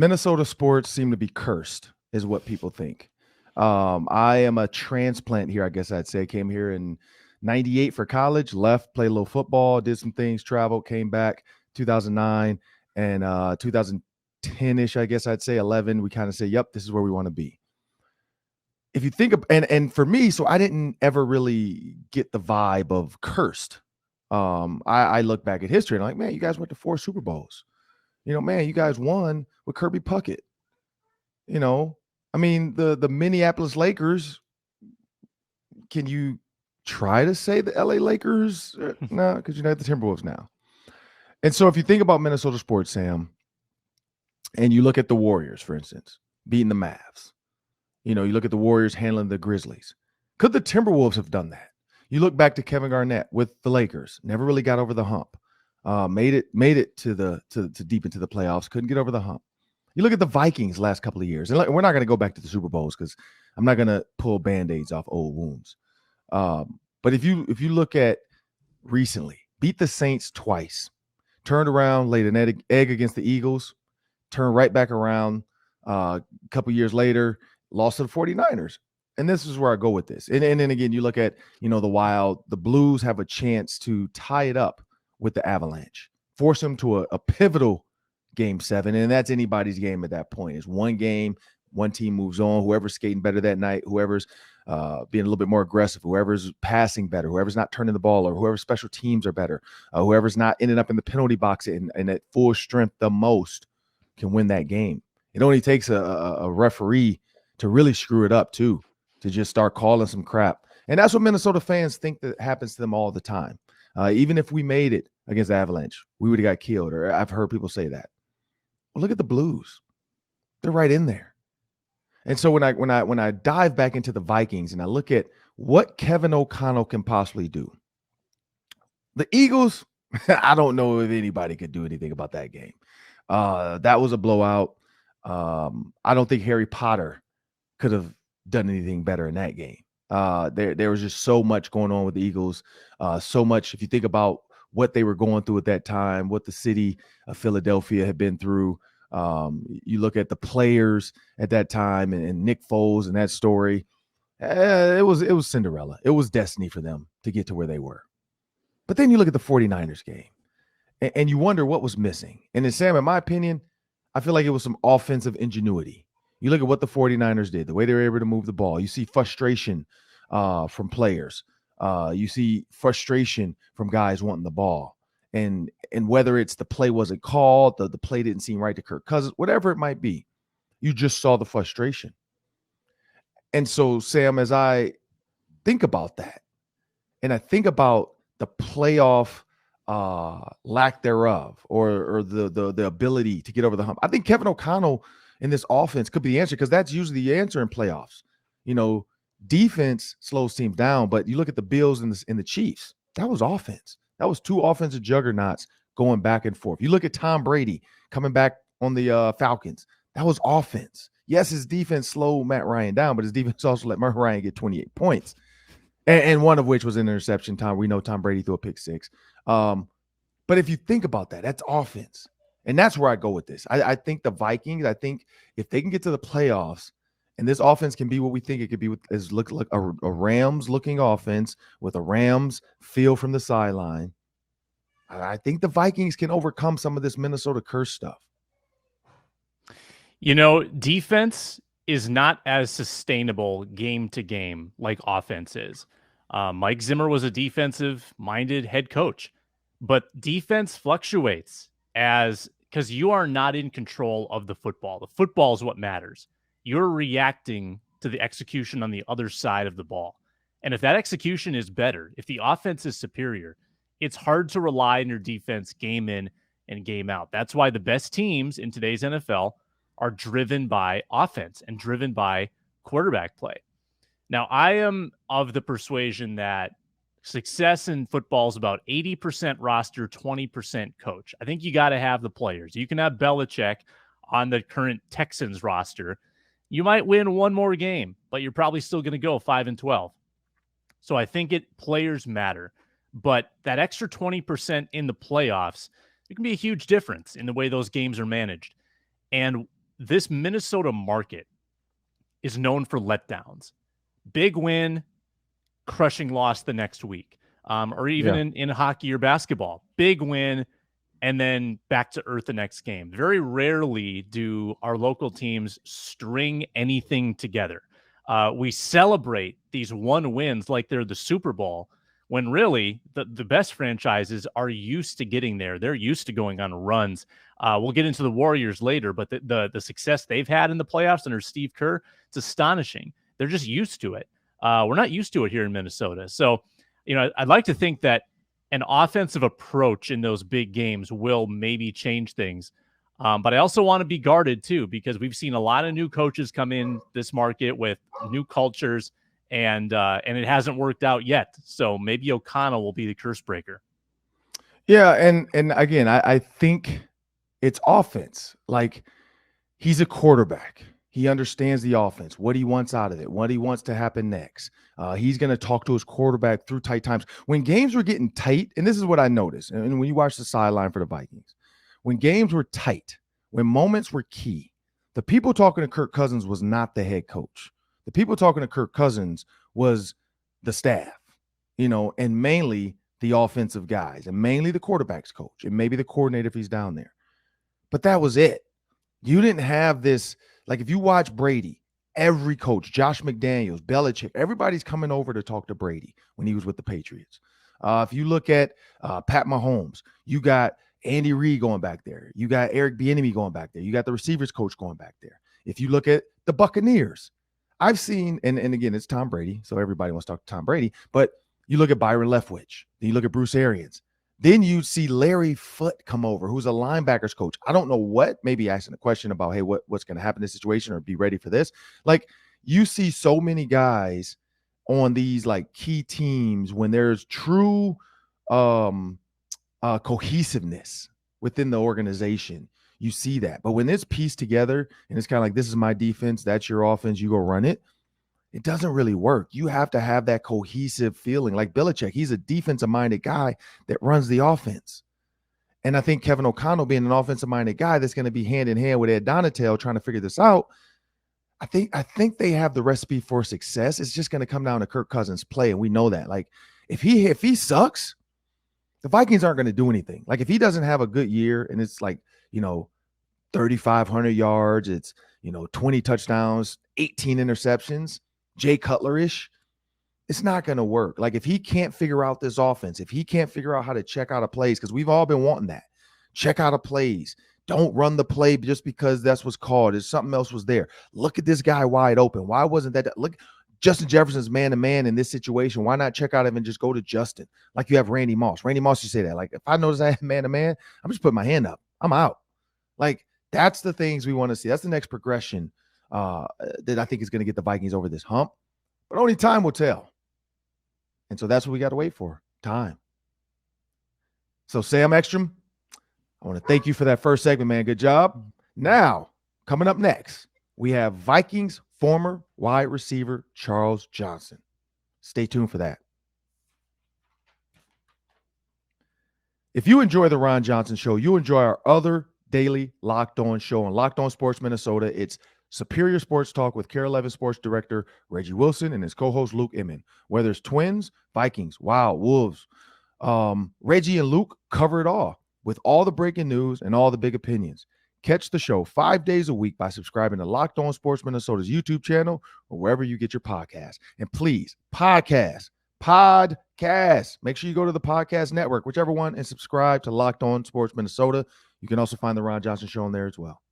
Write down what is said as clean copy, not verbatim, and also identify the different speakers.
Speaker 1: Minnesota sports seem to be cursed, is what people think. I am a transplant here, I guess I'd say. Came here in '98 for college, left, played a little football, did some things, traveled, came back 2009 and 2010-ish, I guess I'd say 11. We kind of say, yep, this is where we want to be. If you think of, and for me, so I didn't ever really get the vibe of cursed. I look back at history and I'm like, man, you guys went to 4 Super Bowls. Man, you guys won with Kirby Puckett. I mean, the Minneapolis Lakers, can you try to say the LA Lakers? No, because you know the Timberwolves now. And so if you think about Minnesota sports, Sam, and you look at the Warriors, for instance, beating the Mavs, you look at the Warriors handling the Grizzlies. Could the Timberwolves have done that? You look back to Kevin Garnett with the Lakers, never really got over the hump. Made it to deep into the playoffs, couldn't get over the hump. You look at the Vikings last couple of years, and we're not going to go back to the Super Bowls because I'm not going to pull Band-Aids off old wounds. But if you look at recently, beat the Saints twice, turned around, laid an egg against the Eagles, turned right back around a couple years later, lost to the 49ers. And this is where I go with this. And then again, you look at, the Wild, the Blues have a chance to tie it up with the Avalanche, force them to a pivotal Game 7, and that's anybody's game at that point. It's one game, one team moves on. Whoever's skating better that night, whoever's being a little bit more aggressive, whoever's passing better, whoever's not turning the ball, or whoever's special teams are better, whoever's not ending up in the penalty box and at full strength the most can win that game. It only takes a referee to really screw it up too, to just start calling some crap. And that's what Minnesota fans think that happens to them all the time. Even if we made it against the Avalanche, we would have got killed, or I've heard people say that. Well, look at the Blues. They're right in there. And so when I dive back into the Vikings and I look at what Kevin O'Connell can possibly do, the Eagles, I don't know if anybody could do anything about that game. That was a blowout. I don't think Harry Potter could have done anything better in that game. There was just so much going on with the Eagles. So much, if you think about what they were going through at that time, what the city of Philadelphia had been through. You look at the players at that time and Nick Foles and that story. It was Cinderella. It was destiny for them to get to where they were. But then you look at the 49ers game and you wonder what was missing. And then, Sam, in my opinion, I feel like it was some offensive ingenuity. You look at what the 49ers did, the way they were able to move the ball. You see frustration from players. You see frustration from guys wanting the ball. And whether it's the play wasn't called, the play didn't seem right to Kirk Cousins, whatever it might be, you just saw the frustration. And so, Sam, as I think about that, and I think about the playoff lack thereof, or the ability to get over the hump, I think Kevin O'Connell in this offense could be the answer, because that's usually the answer in playoffs. Defense slows teams down, but you look at the Bills and the Chiefs, that was offense. That was 2 offensive juggernauts going back and forth. You look at Tom Brady coming back on the Falcons, that was offense. Yes, his defense slowed Matt Ryan down, but his defense also let Matt Ryan get 28 points, and one of which was an interception. We know Tom Brady threw a pick 6. But if you think about that, that's offense. And that's where I go with this. I think the Vikings, if they can get to the playoffs, and this offense can be what we think it could be, look like a Rams-looking offense with a Rams feel from the sideline, I think the Vikings can overcome some of this Minnesota curse stuff.
Speaker 2: Defense is not as sustainable game to game like offense is. Mike Zimmer was a defensive-minded head coach, but defense fluctuates because you are not in control of the football. The football is what matters. You're reacting to the execution on the other side of the ball. And if that execution is better, if the offense is superior, it's hard to rely on your defense game in and game out. That's why the best teams in today's NFL are driven by offense and driven by quarterback play. Now, I am of the persuasion that success in football is about 80% roster, 20% coach. I think you got to have the players. You can have Belichick on the current Texans roster. You might win one more game, but you're probably still going to go 5-12. So I think players matter, but that extra 20% in the playoffs, it can be a huge difference in the way those games are managed. And this Minnesota market is known for letdowns. Big win, crushing loss the next week. Or even in hockey or basketball, big win, and then back to earth the next game. Very rarely do our local teams string anything together. We celebrate these one wins like they're the Super Bowl, when really the best franchises are used to getting there. They're used to going on runs. We'll get into the Warriors later, but the success they've had in the playoffs under Steve Kerr, it's astonishing. They're just used to it. We're not used to it here in Minnesota. So, I'd like to think that an offensive approach in those big games will maybe change things. But I also want to be guarded too, because we've seen a lot of new coaches come in this market with new cultures, and it hasn't worked out yet. So maybe O'Connell will be the curse breaker.
Speaker 1: Yeah, and again, I think it's offense. Like, he's a quarterback. He understands the offense, what he wants out of it, what he wants to happen next. He's going to talk to his quarterback through tight times. When games were getting tight, and this is what I noticed, and when you watch the sideline for the Vikings, when games were tight, when moments were key, the people talking to Kirk Cousins was not the head coach. The people talking to Kirk Cousins was the staff, and mainly the offensive guys, and mainly the quarterback's coach, and maybe the coordinator if he's down there. But that was it. You didn't have this. Like, if you watch Brady, every coach, Josh McDaniels, Belichick, everybody's coming over to talk to Brady when he was with the Patriots. If you look at Pat Mahomes, you got Andy Reid going back there. You got Eric Bieniemy going back there. You got the receivers coach going back there. If you look at the Buccaneers, I've seen, and again, it's Tom Brady, so everybody wants to talk to Tom Brady, but you look at Byron Leftwich, then you look at Bruce Arians. Then you see Larry Foote come over, who's a linebackers coach. I don't know what, maybe asking a question about, hey, what's going to happen in this situation, or be ready for this. Like, you see so many guys on these like key teams when there's true cohesiveness within the organization. You see that. But when it's pieced together and it's kind of like, this is my defense, that's your offense, you go run it, it doesn't really work. You have to have that cohesive feeling. Like Belichick, he's a defensive-minded guy that runs the offense. And I think Kevin O'Connell, being an offensive-minded guy that's going to be hand-in-hand with Ed Donatell trying to figure this out, I think they have the recipe for success. It's just going to come down to Kirk Cousins' play, and we know that. Like, if he sucks, the Vikings aren't going to do anything. Like, if he doesn't have a good year and it's like, 3,500 yards, it's, 20 touchdowns, 18 interceptions, Jay Cutler-ish, it's not going to work. Like, if he can't figure out this offense, if he can't figure out how to check out of plays, because we've all been wanting that. Check out of plays. Don't run the play just because that's what's called. If something else was there. Look at this guy wide open. Why wasn't that? Look, Justin Jefferson's man-to-man in this situation. Why not check out of him and just go to Justin? Like you have Randy Moss. Randy Moss, you say that. Like, if I notice I have man-to-man, I'm just putting my hand up. I'm out. Like, that's the things we want to see. That's the next progression that I think is going to get the Vikings over this hump. But only time will tell. And so that's what we got to wait for. Time. So, Sam Ekstrom, I want to thank you for that first segment, man. Good job. Now, coming up next, we have Vikings former wide receiver Charles Johnson. Stay tuned for that. If you enjoy the Ron Johnson Show, you enjoy our other daily Locked On show on Locked On Sports Minnesota. It's Superior Sports Talk with KARE 11 Sports Director Reggie Wilson and his co-host Luke Inman. Whether it's Twins, Vikings, Wild, Wolves, Reggie and Luke cover it all with all the breaking news and all the big opinions. Catch the show 5 days a week by subscribing to Locked On Sports Minnesota's YouTube channel or wherever you get your podcasts. And please, podcast. Make sure you go to the podcast network, whichever one, and subscribe to Locked On Sports Minnesota. You can also find the Ron Johnson Show on there as well.